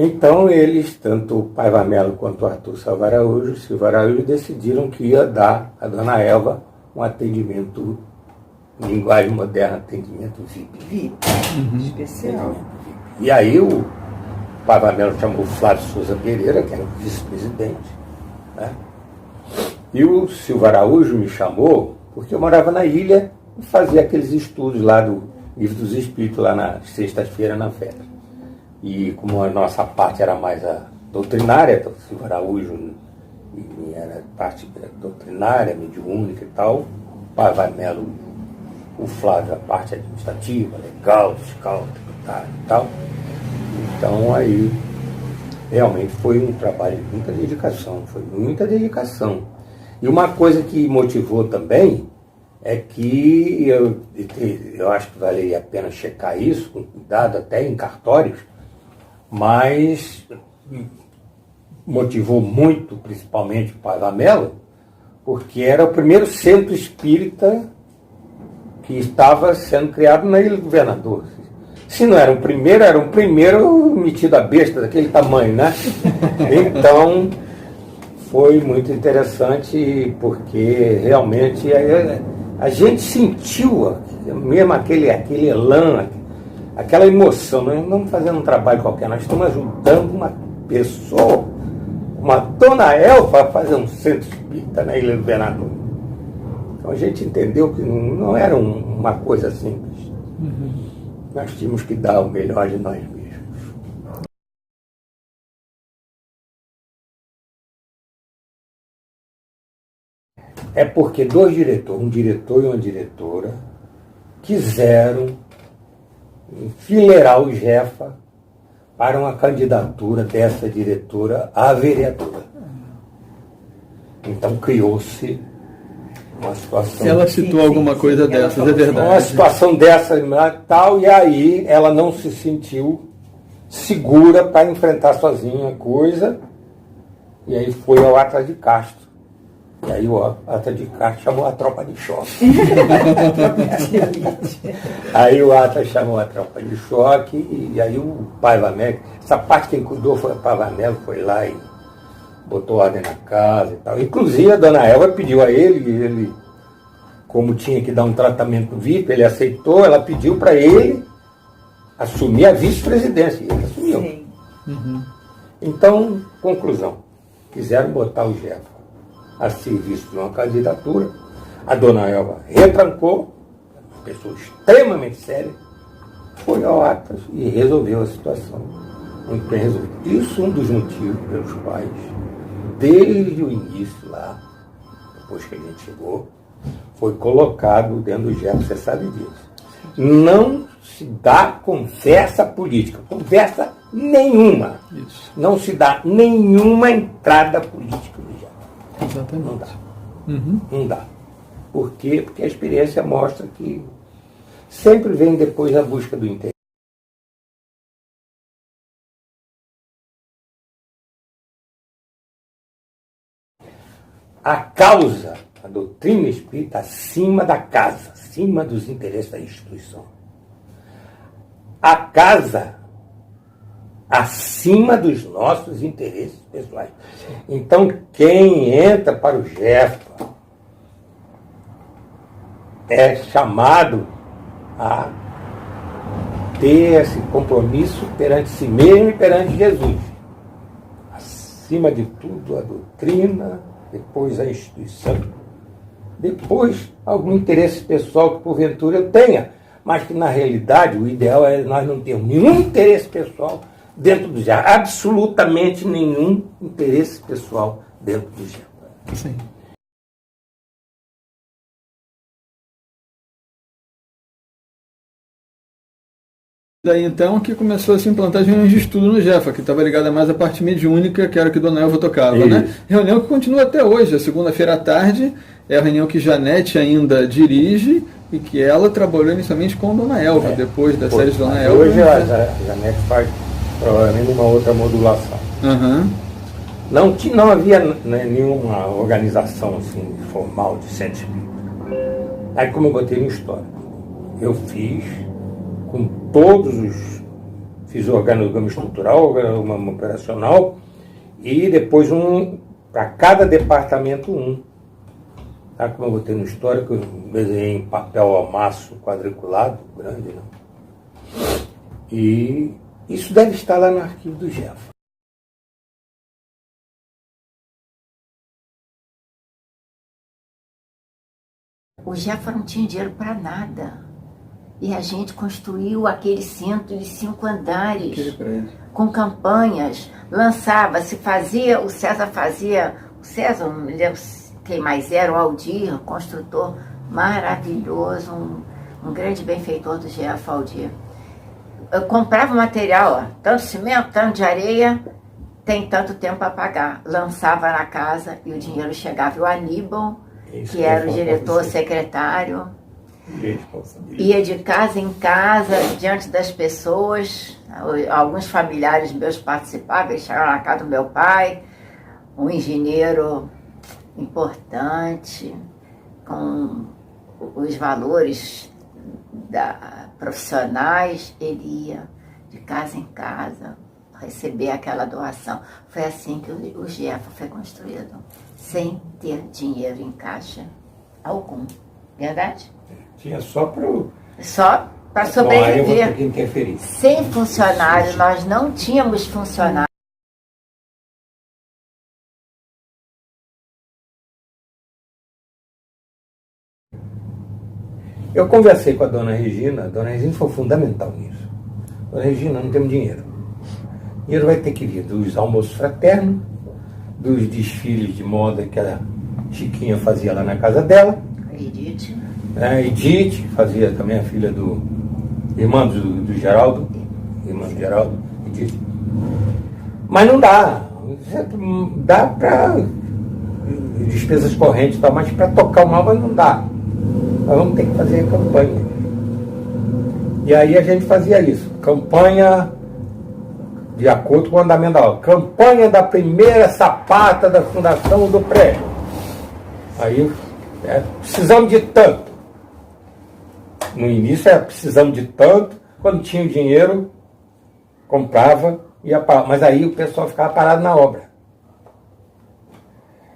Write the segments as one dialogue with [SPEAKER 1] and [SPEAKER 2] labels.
[SPEAKER 1] Então eles, tanto o Paiva Melo quanto o Arthur Silva Araújo, decidiram que ia dar a dona Elva um atendimento, em linguagem moderna, atendimento VIP.
[SPEAKER 2] Especial.
[SPEAKER 1] E aí o Paiva Melo chamou o Flávio Souza Pereira, que era o vice-presidente, né? E o Silva Araújo me chamou, porque eu morava na ilha e fazia aqueles estudos lá do Livro dos Espíritos, lá na sexta-feira, na festa. E como a nossa parte era mais a doutrinária, então o Silva Araújo era parte doutrinária, mediúnica e tal, o Paiva Melo, o Flávio, a parte administrativa, legal, fiscal, tributário e tal. Então aí realmente foi um trabalho de muita dedicação, E uma coisa que motivou também é que eu acho que valeria a pena checar isso, com cuidado até em cartórios, mas motivou muito, principalmente o Paiva Melo, porque era o primeiro centro espírita que estava sendo criado na Ilha do Governador. Se não era um primeiro metido a besta daquele tamanho, né? Então, foi muito interessante, porque realmente a gente sentiu mesmo aquele elan, aquela emoção. Nós não estamos fazendo um trabalho qualquer, nós estamos ajudando uma pessoa, uma dona Elva, a fazer um centro espírita na Ilha do Governador. Então a gente entendeu que não era uma coisa simples. Nós tínhamos que dar o melhor de nós mesmos. É porque dois diretores, um diretor e uma diretora, quiseram enfileirar o Jefa para uma candidatura dessa diretora à vereadora. Então criou-se uma situação...
[SPEAKER 3] Ela citou alguma coisa dessas, é verdade.
[SPEAKER 1] Uma situação dessa tal, e aí ela não se sentiu segura para enfrentar sozinha a coisa, e aí foi ao Atlas de Castro. E aí o Atlas de Castro chamou a tropa de choque. Aí o Atlas chamou a tropa de choque, e aí o Paiva Melo, essa parte quem cuidou foi o Paiva Melo, foi lá e botou ordem na casa e tal. Inclusive a dona Elva pediu a ele, como tinha que dar um tratamento VIP, ele aceitou, ela pediu para ele assumir a vice-presidência, e ele assumiu. Então, conclusão, quiseram botar o Jefa a serviço de uma candidatura, a dona Elva retrancou, uma pessoa extremamente séria, foi ao Atlas e resolveu a situação. Muito bem resolvido. Isso é um dos motivos pelos quais, desde o início lá, depois que a gente chegou, foi colocado dentro do Jefa, você sabe disso. Não se dá conversa política, conversa nenhuma.
[SPEAKER 3] Isso.
[SPEAKER 1] Não se dá nenhuma entrada política no Jefa.
[SPEAKER 3] Exatamente.
[SPEAKER 1] Não dá. Não dá. Por quê? Porque a experiência mostra que sempre vem depois a busca do interesse. A causa, a doutrina espírita, acima da casa, acima dos interesses da instituição. A casa acima dos nossos interesses pessoais. Então, quem entra para o Jefa é chamado a ter esse compromisso perante si mesmo e perante Jesus. Acima de tudo, a doutrina, depois a instituição, depois algum interesse pessoal que porventura eu tenha, mas que na realidade o ideal é nós não termos nenhum interesse pessoal dentro do Jefa, absolutamente nenhum interesse pessoal dentro do Jefa.
[SPEAKER 3] Sim. Daí então que começou a se implantar as reuniões de estudo no Jefa, que estava ligada mais à parte mediúnica, que era o que Dona Elva tocava, né? Reunião que continua até hoje, a segunda-feira à tarde, é a reunião que Janete ainda dirige e que ela trabalhou inicialmente com Dona Elva, depois da série de Dona Elva.
[SPEAKER 1] Hoje a Janete faz provavelmente uma outra modulação. Não havia nenhuma organização assim, formal de centro espírita. Aí, como eu botei no histórico, eu fiz com todos os Fiz o organograma estrutural, o organograma operacional, e depois para cada departamento um. Tá? Como eu botei no histórico, eu desenhei em papel amasso quadriculado, grande, né? E isso deve estar lá no arquivo do Jeff.
[SPEAKER 2] O Jefa não tinha dinheiro para nada. E a gente construiu aquele centro de 5 andares, com campanhas, lançava, se fazia, o César, não me lembro quem mais era, o Aldir, construtor maravilhoso, um grande benfeitor do Jefa, Aldir. Eu comprava material, ó, tanto cimento, tanto de areia, tem tanto tempo para pagar. Lançava na casa e o dinheiro chegava. E o Aníbal, que era o diretor secretário, ia de casa em casa, diante das pessoas. Alguns familiares meus participavam, eles chegaram na casa do meu pai, um engenheiro importante, com os valores profissionais, ele ia de casa em casa receber aquela doação. Foi assim que o Jefa foi construído, sem ter dinheiro em caixa algum. Verdade?
[SPEAKER 1] Tinha só
[SPEAKER 2] para sobreviver.
[SPEAKER 1] Eu vou ter que interferir.
[SPEAKER 2] Sem funcionário, nós não tínhamos funcionário.
[SPEAKER 1] Eu conversei com a dona Regina foi fundamental nisso. Dona Regina, não temos dinheiro. O dinheiro vai ter que vir dos almoços fraternos, dos desfiles de moda que a Chiquinha fazia lá na casa dela. Edith, fazia também a filha irmã do Geraldo, Edith. Mas não dá. Dá para despesas correntes e tal, mas para tocar o mal não dá. Nós vamos ter que fazer campanha. E aí a gente fazia isso. Campanha de acordo com o andamento da obra. Campanha da primeira sapata da fundação do prédio. Aí precisamos de tanto. No início era precisamos de tanto. Quando tinha o dinheiro, comprava, ia para. Mas aí o pessoal ficava parado na obra.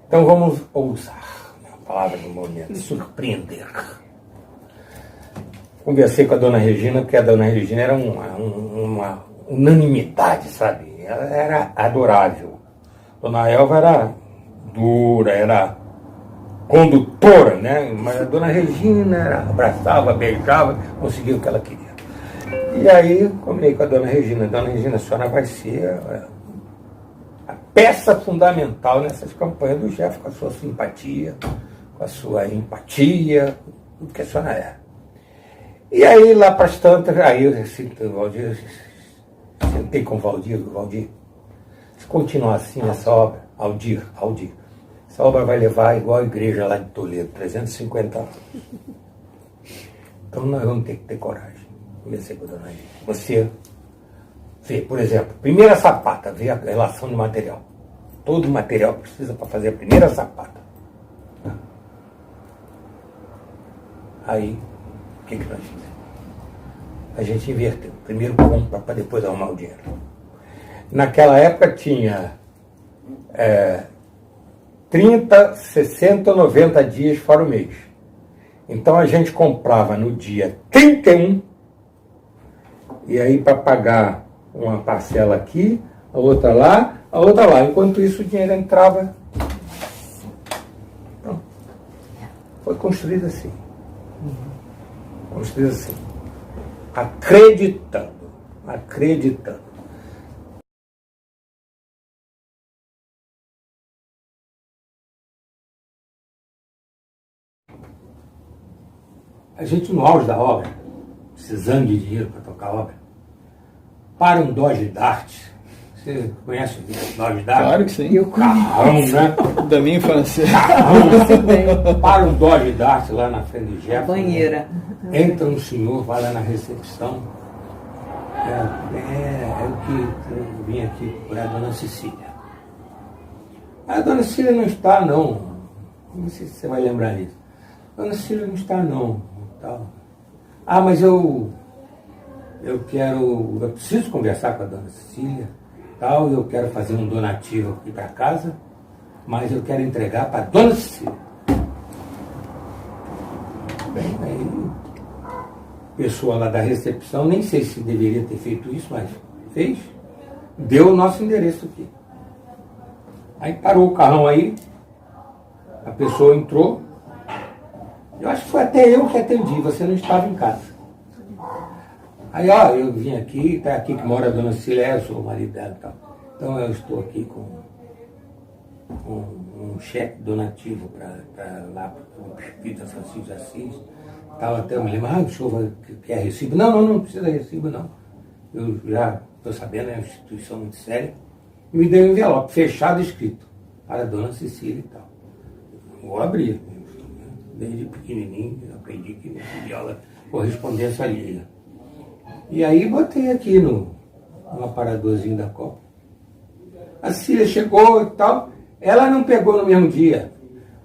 [SPEAKER 1] Então vamos ousar, a palavra do momento, surpreender. Conversei com a dona Regina, porque a dona Regina era uma unanimidade, sabe? Ela era adorável. Dona Elva era dura, era condutora, né? Mas a dona Regina abraçava, beijava, conseguia o que ela queria. E aí, combinei com a dona Regina. Dona Regina, a senhora vai ser a peça fundamental nessas campanhas do Jeff, com a sua simpatia, com a sua empatia, tudo que a senhora é. E aí, lá para as tantas, aí eu sentei com o Valdir, se continuar assim essa obra, Aldir, essa obra vai levar igual a igreja lá de Toledo, 350 anos. Então nós vamos ter que ter coragem. Comecei com a dona Regina. Você vê, por exemplo, primeira sapata, vê a relação de material. Todo material precisa para fazer a primeira sapata. Aí, o que nós fizemos? A gente inverteu. Primeiro compra para depois arrumar o dinheiro. Naquela época tinha 30, 60, 90 dias fora o mês. Então a gente comprava no dia 31, e aí para pagar uma parcela aqui, a outra lá. Enquanto isso o dinheiro entrava. Pronto. Foi construído assim. Construído assim. Acreditando. A gente, no auge da obra, precisando de dinheiro para tocar a obra, para um Dodge Dart. Você conhece o Dodge Dart?
[SPEAKER 3] Claro que sim.
[SPEAKER 2] Eu
[SPEAKER 1] Carrão, né?
[SPEAKER 3] Da minha infância.
[SPEAKER 1] Para um Dodge Dart lá na frente do Jeff.
[SPEAKER 4] Banheira.
[SPEAKER 1] Entra um senhor, vai lá na recepção. Eu que eu vim aqui procurar a dona Cecília. A dona Cecília não está, não. Não sei se você vai lembrar disso. A dona Cecília não está, não. Tal. Mas eu eu preciso conversar com a dona Cecília, tal, eu quero fazer um donativo aqui para casa, mas eu quero entregar para a dona Cecília. Bem, aí, pessoa lá da recepção, nem sei se deveria ter feito isso, mas fez, deu o nosso endereço aqui. Aí parou o carrão aí, a pessoa entrou, eu acho que foi até eu que atendi, você não estava em casa. Aí, ó, eu vim aqui, tá aqui que mora a dona Cecília, eu sou o marido dela e tal. Então eu estou aqui com um cheque donativo para lá, para o Espírito Francisco de Assis. Tal, até eu me lembro, o senhor quer recibo? Não precisa de recibo, não. Eu já estou sabendo, é uma instituição muito séria. E me deu um envelope fechado escrito para a dona Cecília e tal. Vou abrir. Desde pequenininho, eu aprendi que não viola correspondência alheia. E aí botei aqui no aparadorzinho da Copa. A Cecília chegou e tal. Ela não pegou no mesmo dia.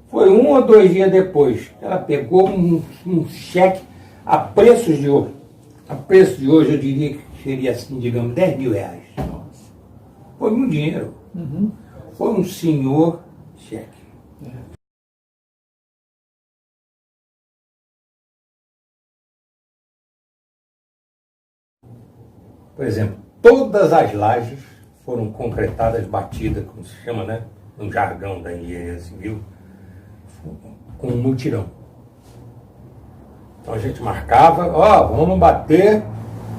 [SPEAKER 1] Foi 1 ou 2 dias depois. Ela pegou um cheque a preços de hoje. A preço de hoje eu diria que seria assim, digamos, 10 mil reais. Foi muito dinheiro.
[SPEAKER 3] Uhum.
[SPEAKER 1] Foi um senhor cheque. Por exemplo, todas as lajes foram concretadas, batidas, como se chama, né, no jargão da engenharia civil, com um mutirão. Então a gente marcava, vamos bater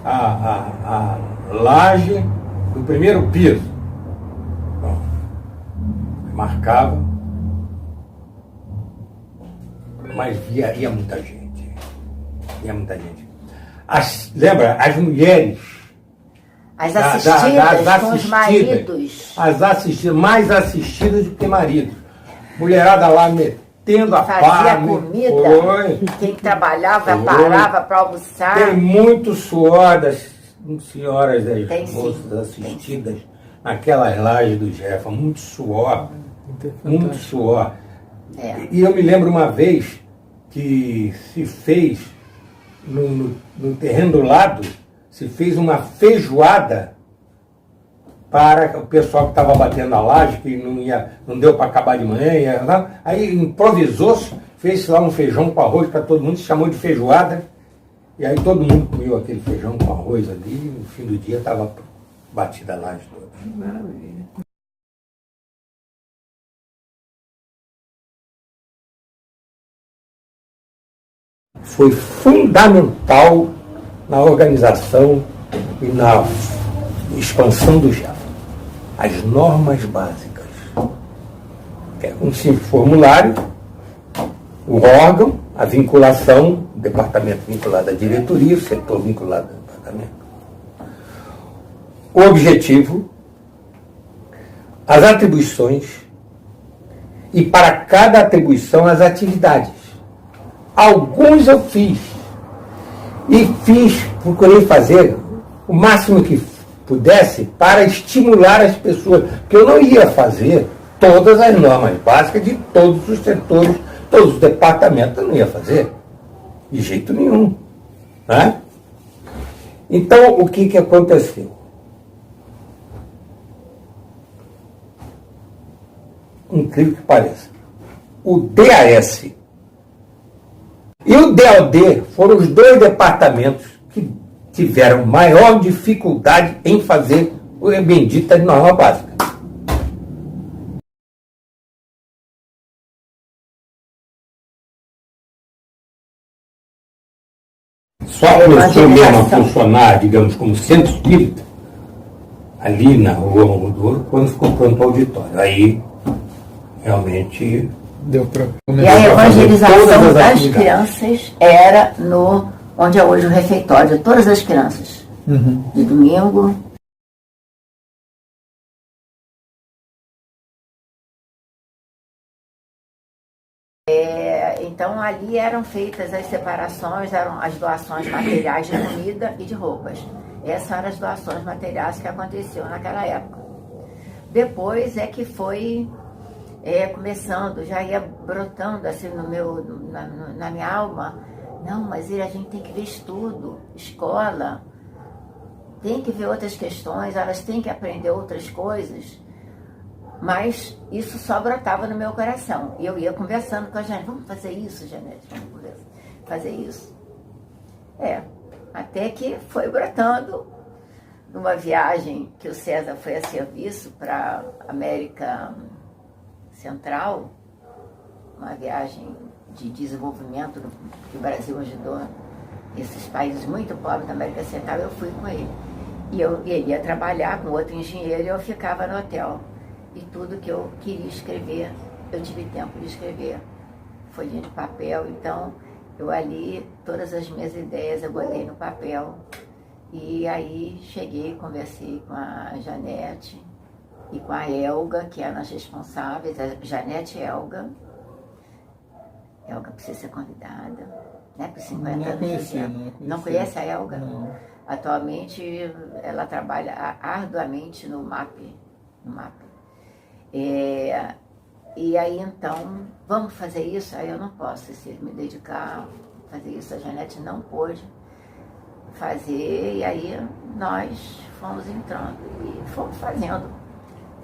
[SPEAKER 1] a laje do primeiro piso. Bom, marcava, mas ia muita gente. Ia muita gente. Lembra, as mulheres...
[SPEAKER 2] As assistidas com os maridos.
[SPEAKER 1] As assistidas, mais assistidas do que maridos. Mulherada lá metendo a pá.
[SPEAKER 2] Fazia comida. Quem trabalhava parava para almoçar.
[SPEAKER 1] Tem muito suor das senhoras, das moças assistidas naquelas lajes do Jefa. Muito suor. Muito suor. E eu me lembro uma vez que se fez no terreno do lado, se fez uma feijoada para o pessoal que estava batendo a laje, que não deu para acabar de manhã. Aí improvisou-se, fez-se lá um feijão com arroz para todo mundo, se chamou de feijoada. E aí todo mundo comeu aquele feijão com arroz ali, e no fim do dia estava batida a laje toda.
[SPEAKER 3] Maravilha.
[SPEAKER 1] Foi fundamental na organização e na expansão do Jefa. As normas básicas. É um simples formulário, o órgão, a vinculação, o departamento vinculado à diretoria, o setor vinculado ao departamento. O objetivo, as atribuições e para cada atribuição as atividades. Alguns eu fiz. E procurei fazer o máximo que pudesse para estimular as pessoas, porque eu não ia fazer todas as normas básicas de todos os setores, todos os departamentos, eu não ia fazer, de jeito nenhum. Né? Então, o que aconteceu? Incrível que pareça, o DAS e o DOD foram os 2 departamentos que tiveram maior dificuldade em fazer a bendita norma básica. Só começou mesmo a funcionar, digamos, como centro espírita, ali na Rua Almodóvar, quando ficou pronto o auditório. Aí, realmente...
[SPEAKER 3] Deu para
[SPEAKER 2] E a evangelização das crianças era onde é hoje o refeitório de todas as crianças.
[SPEAKER 3] Uhum.
[SPEAKER 2] De domingo. Então ali eram feitas as separações, eram as doações materiais de comida e de roupas. Essas eram as doações materiais que aconteciam naquela época. Depois é que foi começando, já ia brotando assim na minha alma. Não, mas a gente tem que ver estudo, escola, têm que ver outras questões, elas têm que aprender outras coisas. Mas isso só brotava no meu coração. E eu ia conversando com a Janete, vamos fazer isso, Janete, vamos fazer isso. Até que foi brotando numa viagem que o César foi a serviço para a América Central, uma viagem de desenvolvimento que o Brasil ajudou esses países muito pobres da América Central. Eu fui com ele. E ele ia trabalhar com outro engenheiro e eu ficava no hotel. E tudo que eu queria escrever, eu tive tempo de escrever. Folhinha de papel, então eu ali, todas as minhas ideias eu botei no papel. E aí cheguei, conversei com a Janete e com a Elga, que eram as responsáveis, a Janete e a Elga. Elga precisa ser convidada, né, por 50 anos. Não conhece a Elga?
[SPEAKER 3] Não.
[SPEAKER 2] Atualmente ela trabalha arduamente no MAP. E aí então, vamos fazer isso? Aí eu não posso me dedicar a fazer isso. A Janete não pôde fazer, e aí nós fomos entrando e fomos fazendo.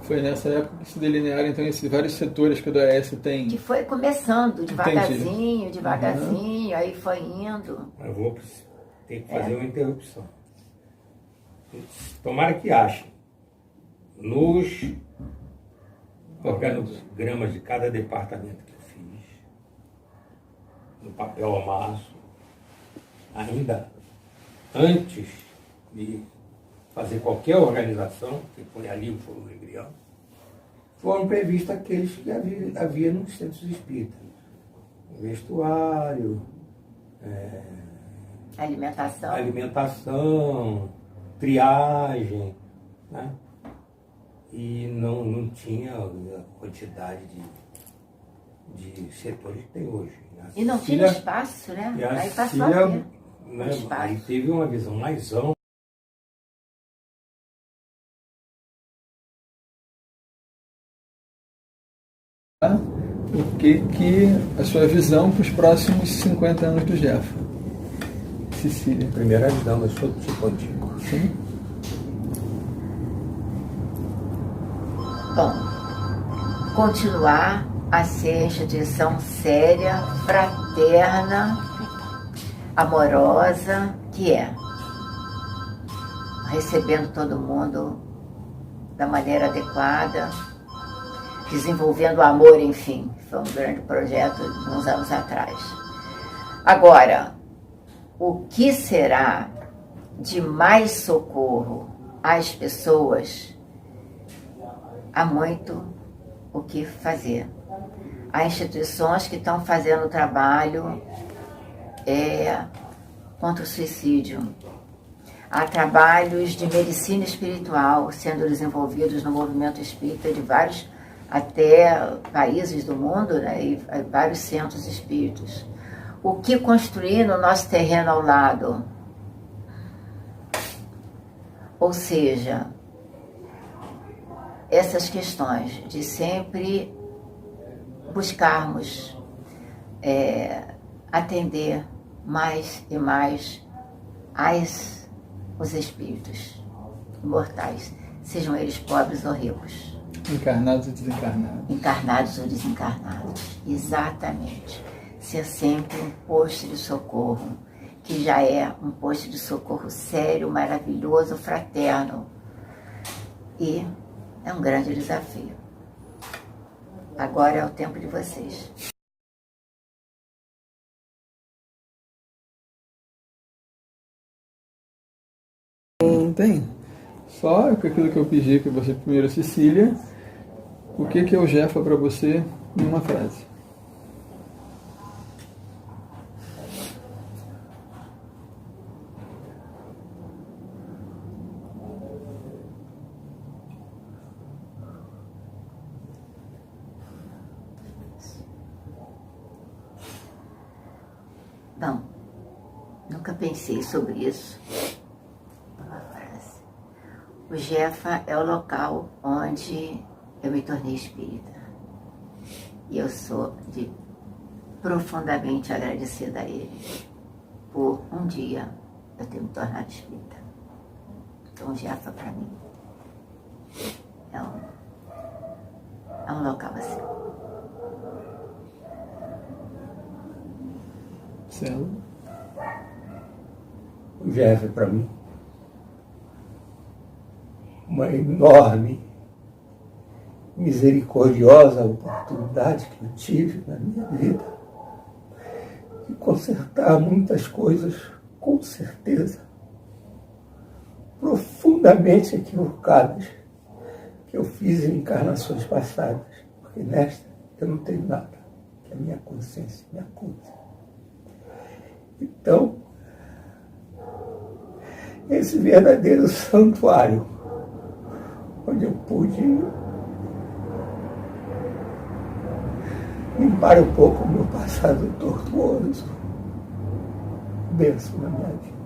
[SPEAKER 3] Foi nessa época que se delinearam então esses vários setores que o DOS tem.
[SPEAKER 2] Que foi começando devagarzinho, aí foi indo.
[SPEAKER 1] Eu vou ter que fazer uma interrupção. Tomara que achem nos organogramas de cada departamento que eu fiz, no papel amasso, ainda antes de fazer qualquer organização, que põe ali o fogo embrião, foram previstos aqueles que havia nos centros espíritas. Vestuário, alimentação, triagem, né? E não tinha a quantidade de setores que tem hoje.
[SPEAKER 2] E não tinha espaço, né? Aí passou a ter espaço.
[SPEAKER 1] Aí teve uma visão mais ampla.
[SPEAKER 3] O que a sua visão para os próximos 50 anos do Jefa? Cecília.
[SPEAKER 1] Primeira visão, eu sou contigo.
[SPEAKER 3] Sim.
[SPEAKER 2] Bom, continuar a ser a instituição séria, fraterna, amorosa que é, recebendo todo mundo da maneira adequada, desenvolvendo o amor, enfim, foi um grande projeto de uns anos atrás. Agora, o que será de mais socorro às pessoas? Há muito o que fazer. Há instituições que estão fazendo trabalho contra o suicídio. Há trabalhos de medicina espiritual sendo desenvolvidos no movimento espírita de vários até países do mundo, né, e vários centros espíritas. O que construir no nosso terreno ao lado? Ou seja, essas questões de sempre buscarmos atender mais e mais os espíritos imortais, sejam eles pobres ou ricos.
[SPEAKER 3] Encarnados ou desencarnados.
[SPEAKER 2] Encarnados ou desencarnados, exatamente. Ser sempre um posto de socorro, que já é um posto de socorro sério, maravilhoso, fraterno. E é um grande desafio. Agora é o tempo de vocês.
[SPEAKER 3] Não tem? Só aquilo que eu pedi que você primeiro, Cecília. O que é o Jefa para você em uma frase?
[SPEAKER 2] Não, nunca pensei sobre isso. Uma frase. O Jefa é o local onde eu me tornei espírita. E eu sou profundamente agradecida a ele por um dia eu ter me tornado espírita. Então, Jefa, para mim, é um local assim.
[SPEAKER 3] Celo.
[SPEAKER 1] O Jeff, para mim, uma enorme, misericordiosa oportunidade que eu tive na minha vida de consertar muitas coisas, com certeza, profundamente equivocadas que eu fiz em encarnações passadas, porque nesta eu não tenho nada, que a minha consciência me acusa. Então, esse verdadeiro santuário, onde eu pude limpar um pouco o meu passado tortuoso, benção na minha vida.